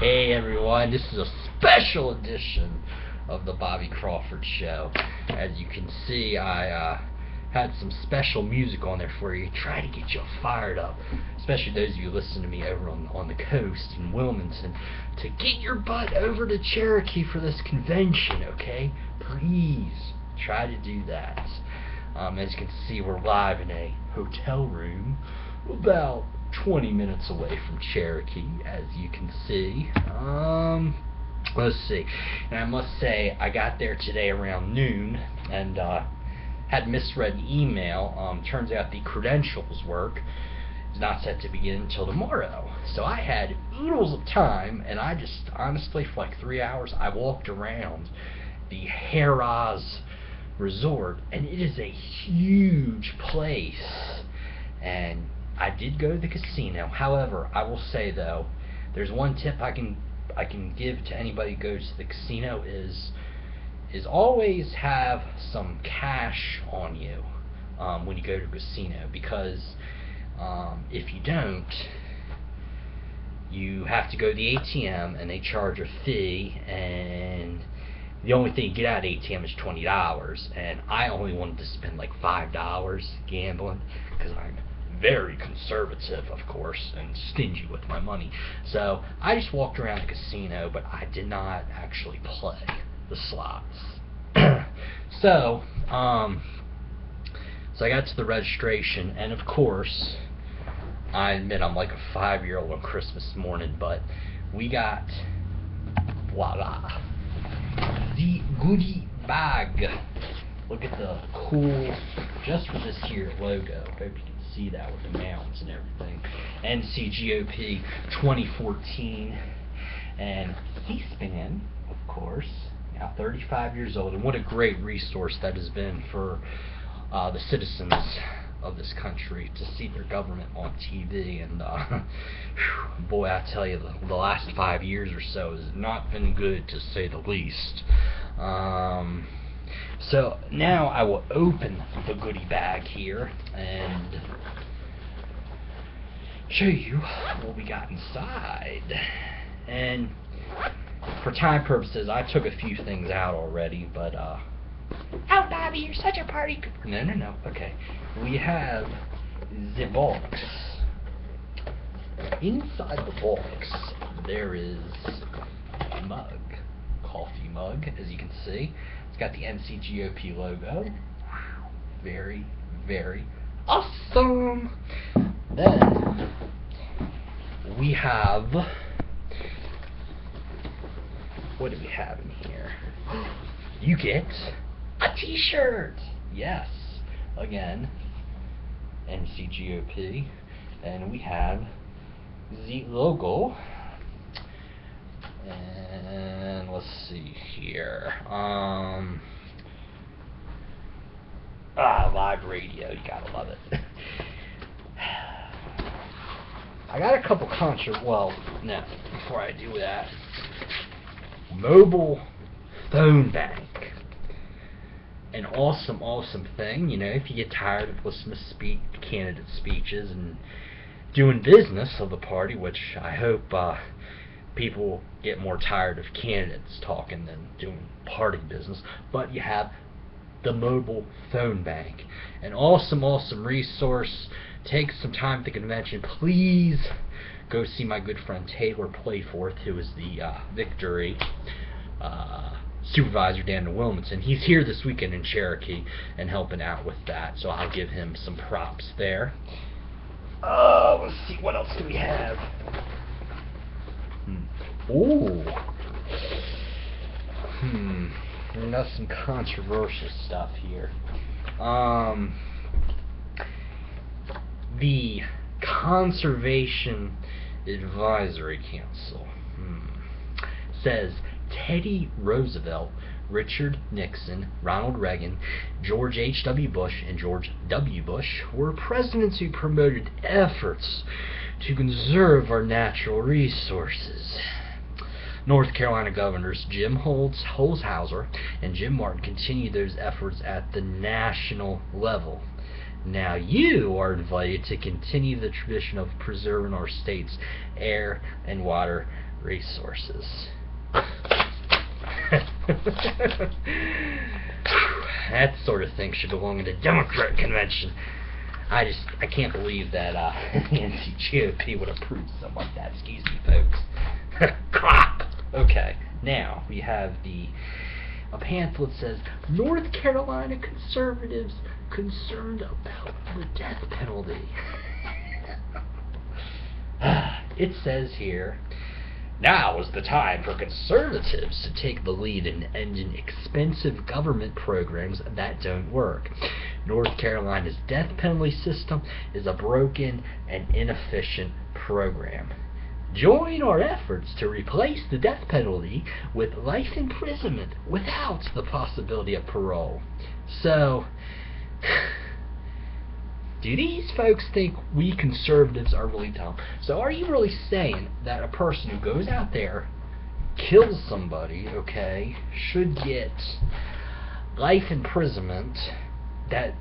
Hey everyone, this is a special edition of the Bobby Crawford Show. As you can see, I had some special music on there for you, try to get you fired up, especially those of you listening to me over on the coast in Wilmington, to get your butt over to Cherokee for this convention, okay? Please try to do that. As you can see, we're live in a hotel room about 20 minutes away from Cherokee, as you can see. Let's see. And I must say, I got there today around noon and had misread the email. Turns out the credentials work is not set to begin until tomorrow. So I had oodles of time, and I just, honestly, for like 3 hours, I walked around the Harrah's Resort, and it is a huge place. And I did go to the casino. However, I will say though, there's one tip I can give to anybody who goes to the casino is always have some cash on you when you go to a casino, because if you don't, you have to go to the ATM and they charge a fee, and the only thing you get out of the ATM is $20, and I only wanted to spend like $5 gambling because I'm very conservative, of course, and stingy with my money. So I just walked around the casino, but I did not actually play the slots. So I got to the registration, and of course, I admit I'm like a 5-year-old on Christmas morning, but we got, voila, the goodie bag. Look at the cool, just for this here logo. Hope you can see that with the mountains and everything. NCGOP 2014, and C-SPAN, of course, now 35 years old, and what a great resource that has been for the citizens of this country to see their government on TV. And boy, I tell you, the last 5 years or so has not been good, to say the least. So now I will open the goodie bag here and show you what we got inside. And for time purposes, I took a few things out already, but oh, Bobby, you're such a party. No. Okay, we have the box. Inside the box, there is a mug, coffee mug, as you can see. It's got the NCGOP logo. Very, very awesome. Then we have, what do we have in here? You get a t-shirt. Yes, again, NCGOP. And we have the logo. And let's see here. Live radio, you gotta love it. I got a couple no, before I do that, mobile phone bank. An awesome thing, you know, if you get tired of listening to candidate speeches and doing business of the party, which I hope people get more tired of candidates talking than doing party business, but you have the mobile phone bank. An awesome resource. Take some time at the convention. Please go see my good friend Taylor Playforth, who is the Victory supervisor down in Wilmington. He's here this weekend in Cherokee and helping out with that, so I'll give him some props there. Let's see, what else do we have? Ooh. That's some controversial stuff here. The Conservation Advisory Council says Teddy Roosevelt, Richard Nixon, Ronald Reagan, George H.W. Bush, and George W. Bush were presidents who promoted efforts to conserve our natural resources. North Carolina governors Jim Holshouser and Jim Martin continued those efforts at the national level. Now you are invited to continue the tradition of preserving our state's air and water resources. That sort of thing should belong in a Democrat convention. I can't believe that the NCGOP would approve something like that. Excuse me, folks. Crap! Okay, now we have a pamphlet that says, North Carolina conservatives concerned about the death penalty. It says here, now is the time for conservatives to take the lead in ending expensive government programs that don't work. North Carolina's death penalty system is a broken and inefficient program. Join our efforts to replace the death penalty with life imprisonment without the possibility of parole. So, do these folks think we conservatives are really dumb? So are you really saying that a person who goes out there, kills somebody, okay, should get life imprisonment that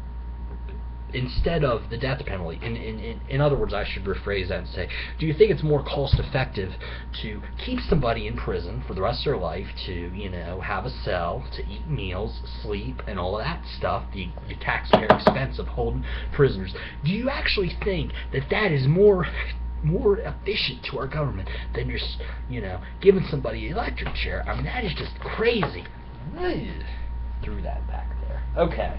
instead of the death penalty? In other words, I should rephrase that and say, do you think it's more cost effective to keep somebody in prison for the rest of their life, to, you know, have a cell, to eat meals, sleep, and all of that stuff, the taxpayer expense of holding prisoners? Do you actually think that that is more efficient to our government than just, you know, giving somebody an electric chair? I mean, that is just crazy. Threw that back there. Okay.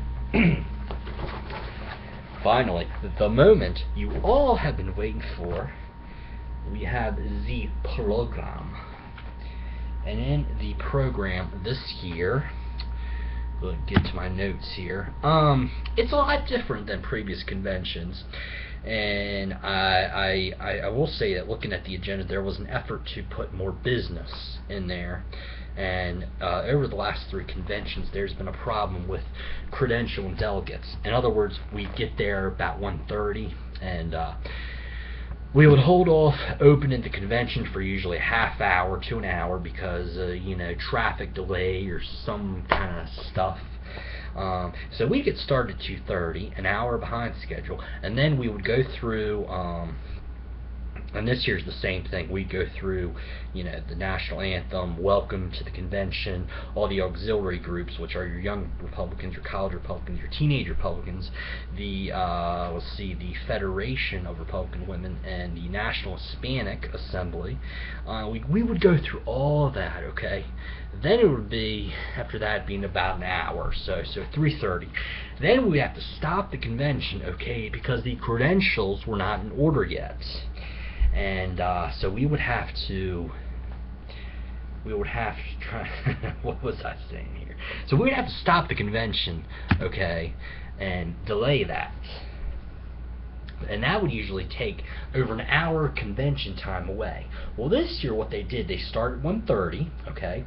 Finally, the moment you all have been waiting for, we have the program. And in the program this year, we'll get to my notes here, it's a lot different than previous conventions. And I will say that looking at the agenda, there was an effort to put more business in there. And over the last 3 conventions, there's been a problem with credentialing delegates. In other words, we get there about 1:30, and we would hold off opening the convention for usually a half hour to an hour because, you know, traffic delay or some kind of stuff. So we get started at 2:30, an hour behind schedule, and then we would go through, and this year's the same thing. We go through, you know, the national anthem, welcome to the convention, all the auxiliary groups, which are your young Republicans, your college Republicans, your teenage Republicans, the the Federation of Republican Women, and the National Hispanic Assembly. We would go through all of that, okay? Then it would be, after that, being about an hour, so 3:30. Then we have to stop the convention, okay, because the credentials were not in order yet. And so we would have to try what was I saying here? So we would have to stop the convention, okay, and delay that. And that would usually take over an hour convention time away. Well, this year what they did, they started at 1:30, okay,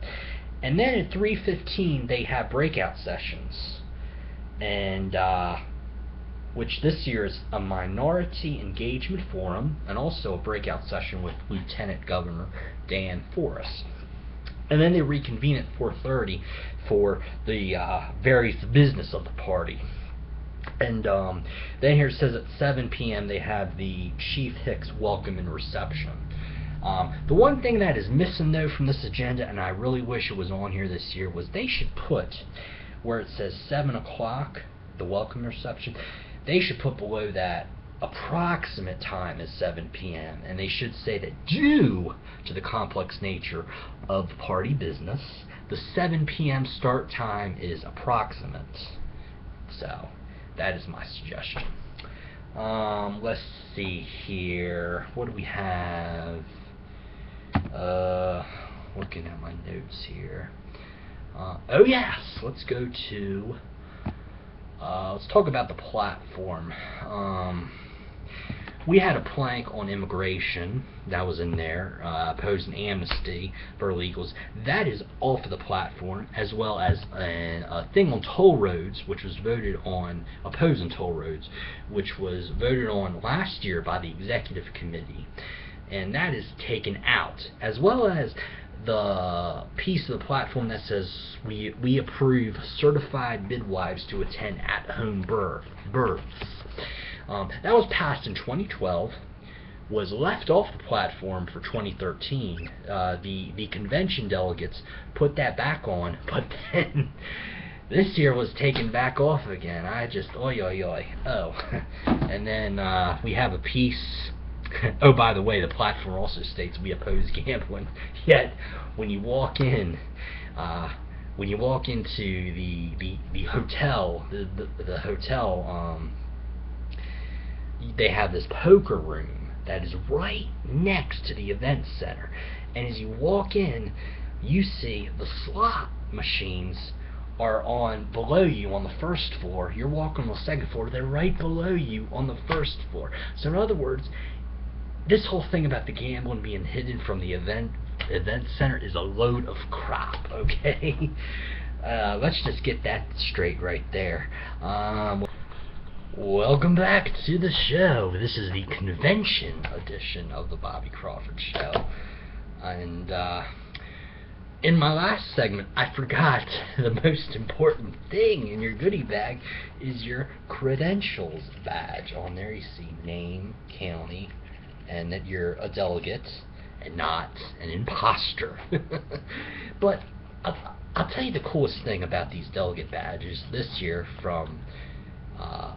and then at 3:15 they have breakout sessions. And which this year is a minority engagement forum and also a breakout session with Lieutenant Governor Dan Forrest. And then they reconvene at 4:30 for the various business of the party. And then here it says at 7 p.m. they have the Chief Hicks welcome and reception. The one thing that is missing though from this agenda, and I really wish it was on here this year, was they should put where it says 7 o'clock, the welcome reception, they should put below that approximate time is 7 p.m. and they should say that due to the complex nature of party business, the 7 p.m. start time is approximate. So that is my suggestion. Let's see here. What do we have? Looking at my notes here. Oh yes, let's go to let's talk about the platform. We had a plank on immigration that was in there, opposing amnesty for illegals. That is off of the platform, as well as a thing on toll roads, which was voted on, opposing toll roads, which was voted on last year by the executive committee, and that is taken out, as well as the piece of the platform that says we approve certified midwives to attend at-home births. That was passed in 2012, was left off the platform for 2013. The convention delegates put that back on, but then this year was taken back off again. I just, oi, oi, oi. Oh, and then we have a piece. Oh, by the way, the platform also states we oppose gambling. Yet, when you walk in, into the hotel, the hotel, they have this poker room that is right next to the event center. And as you walk in, you see the slot machines are on below you on the first floor. You're walking on the second floor. They're right below you on the first floor. So in other words, this whole thing about the gambling being hidden from the event center is a load of crap, okay? Let's just get that straight right there. Welcome back to the show. This is the convention edition of the Bobby Crawford Show. And in my last segment, I forgot the most important thing in your goodie bag is your credentials badge. On there you see name, county, and that you're a delegate and not an imposter. But I'll tell you the coolest thing about these delegate badges this year from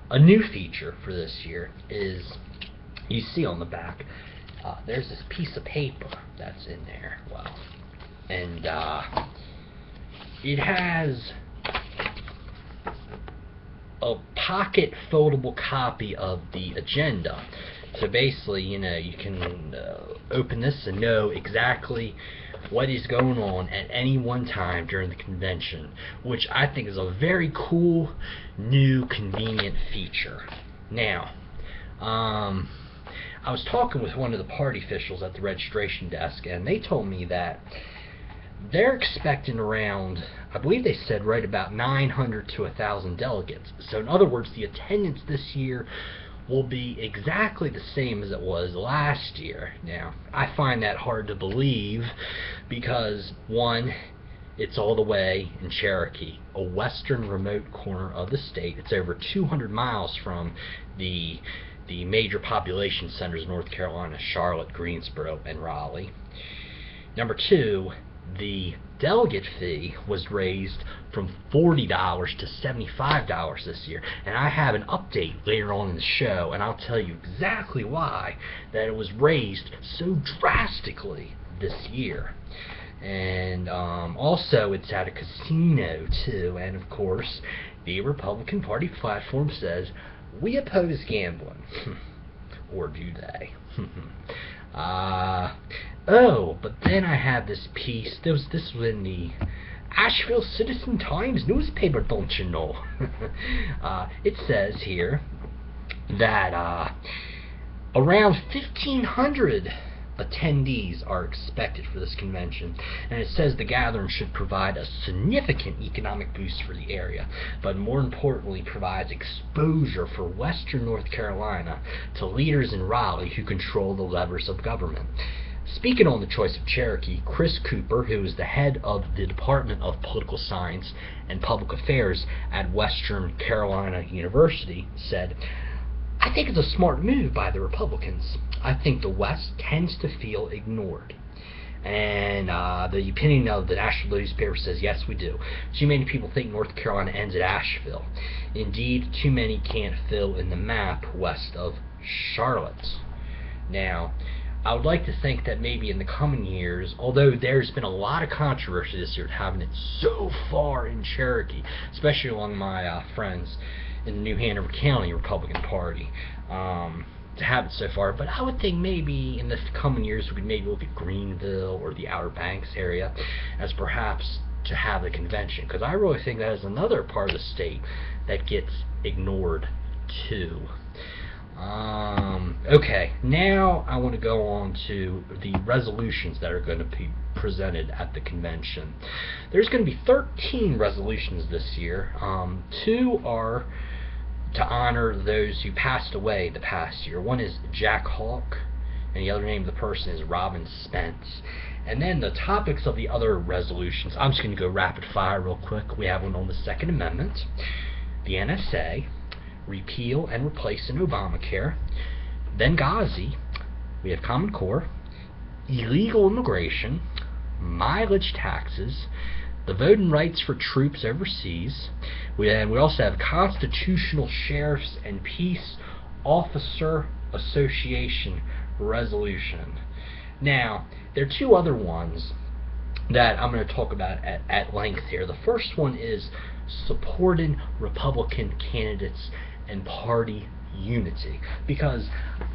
a new feature for this year is you see on the back there's this piece of paper that's in there. Wow. And it has a pocket foldable copy of the agenda. So basically, you know, you can open this and know exactly what is going on at any one time during the convention, which I think is a very cool, new, convenient feature. Now, I was talking with one of the party officials at the registration desk, and they told me that they're expecting around, I believe they said right about 900 to 1,000 delegates. So in other words, the attendance this year will be exactly the same as it was last year. Now, I find that hard to believe because, one, it's all the way in Cherokee, a western remote corner of the state. It's over 200 miles from the major population centers of North Carolina, Charlotte, Greensboro, and Raleigh. Number two, the delegate fee was raised from $40 to $75 this year, and I have an update later on in the show, and I'll tell you exactly why that it was raised so drastically this year. And also it's at a casino too, and of course the Republican Party platform says we oppose gambling. Or do they? Oh, but then I have this piece. This was in the Asheville Citizen-Times newspaper, don't you know? It says here that around 1,500 attendees are expected for this convention, and it says the gathering should provide a significant economic boost for the area, but more importantly provides exposure for Western North Carolina to leaders in Raleigh who control the levers of government. Speaking on the choice of Cherokee, Chris Cooper, who is the head of the Department of Political Science and Public Affairs at Western Carolina University, said, "I think it's a smart move by the Republicans. I think the West tends to feel ignored." And the opinion of the Asheville newspaper says, yes, we do. Too many people think North Carolina ends at Asheville. Indeed, too many can't fill in the map west of Charlotte. Now, I would like to think that maybe in the coming years, although there's been a lot of controversy this year having it so far in Cherokee, especially among my friends in the New Hanover County Republican Party, to have it so far, but I would think maybe in the coming years we could maybe look at Greenville or the Outer Banks area as perhaps to have the convention, because I really think that is another part of the state that gets ignored too. Okay, now I want to go on to the resolutions that are going to be presented at the convention. There's going to be 13 resolutions this year. 2 are to honor those who passed away the past year. One is Jack Hawk, and the other name of the person is Robin Spence. And then the topics of the other resolutions, I'm just going to go rapid fire real quick. We have one on the Second Amendment, the NSA, repeal and replace in Obamacare, Benghazi, we have Common Core, illegal immigration, mileage taxes, the voting rights for troops overseas. We also have constitutional sheriffs and peace officer association resolution. Now, there are two other ones that I'm going to talk about at length here. The first one is supporting Republican candidates and party unity, because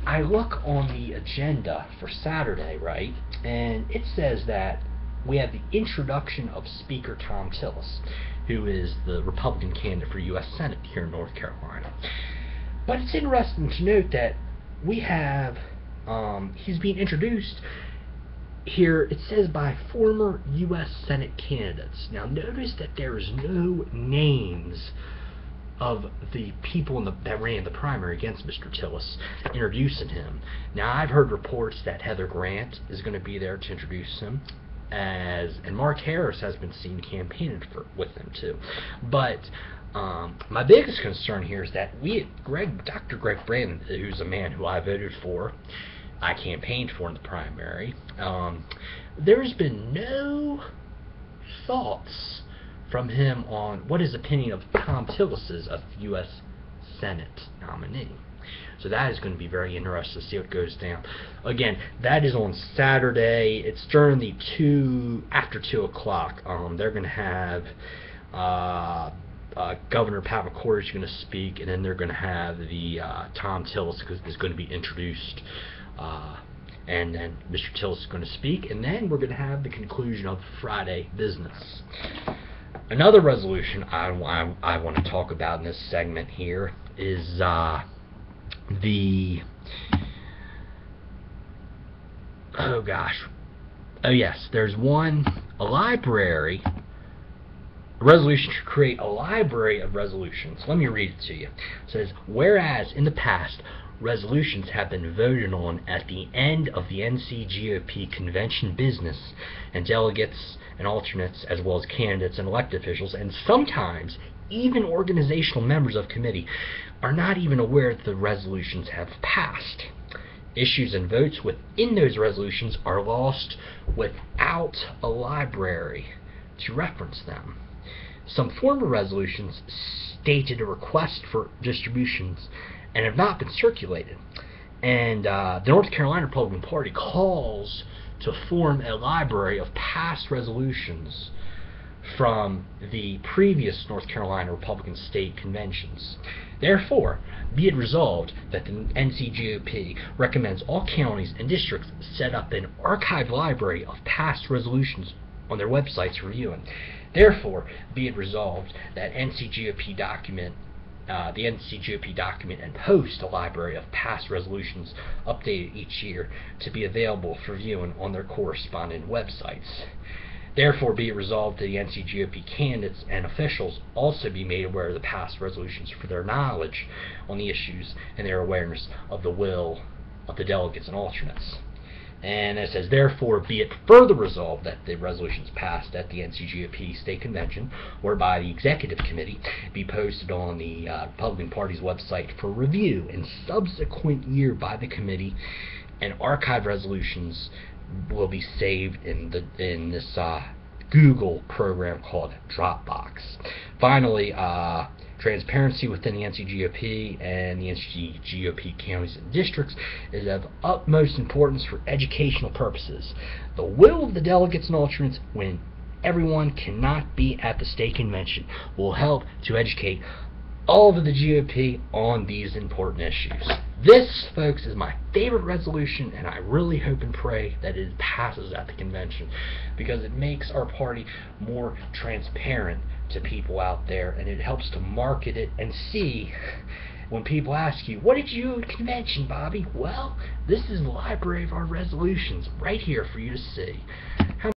I look on the agenda for Saturday, right, and it says that we have the introduction of Speaker Thom Tillis, who is the Republican candidate for U.S. Senate here in North Carolina. But it's interesting to note that we have, he's being introduced here, it says by former U.S. Senate candidates. Now notice that there's no names of the people that ran the primary against Mr. Tillis introducing him. Now I've heard reports that Heather Grant is going to be there to introduce him, and Mark Harris has been seen campaigning with him too. But my biggest concern here is that Dr. Greg Brandon, who's a man who I voted for, I campaigned for in the primary, there's been no thoughts from him on what his opinion of Thom Tillis is, a U.S. Senate nominee. So that is going to be very interesting to see what goes down. Again, that is on Saturday. It's during the after 2 o'clock. They're going to have Governor Pat McCrory is going to speak, and then they're going to have the Thom Tillis is going to be introduced, and then Mr. Tillis is going to speak, and then we're going to have the conclusion of Friday business. Another resolution I want to talk about in this segment here is there's a resolution to create a library of resolutions. Let me read it to you. It says, whereas in the past, resolutions have been voted on at the end of the NCGOP convention business, and delegates and alternates, as well as candidates and elected officials, and sometimes even organizational members of committee, are not even aware that the resolutions have passed. Issues and votes within those resolutions are lost without a library to reference them. Some former resolutions stated a request for distributions and have not been circulated. And the North Carolina Republican Party calls to form a library of past resolutions from the previous North Carolina Republican state conventions. Therefore, be it resolved that the NCGOP recommends all counties and districts set up an archived library of past resolutions on their websites for viewing. Therefore, be it resolved that the NCGOP document and post a library of past resolutions updated each year to be available for viewing on their corresponding websites. Therefore, be it resolved that the NCGOP candidates and officials also be made aware of the past resolutions for their knowledge on the issues and their awareness of the will of the delegates and alternates. And it says, therefore, be it further resolved that the resolutions passed at the NCGOP State Convention or by the Executive Committee be posted on the Republican Party's website for review in subsequent year by the committee, and archived resolutions will be saved in this Google program called Dropbox. Finally, transparency within the NCGOP and the NCGOP counties and districts is of utmost importance for educational purposes. The will of the delegates and alternates, when everyone cannot be at the state convention, will help to educate all of the GOP on these important issues. This, folks, is my favorite resolution, and I really hope and pray that it passes at the convention, because it makes our party more transparent to people out there, and it helps to market it and see when people ask you, what did you do at the convention, Bobby? Well, this is the library of our resolutions right here for you to see.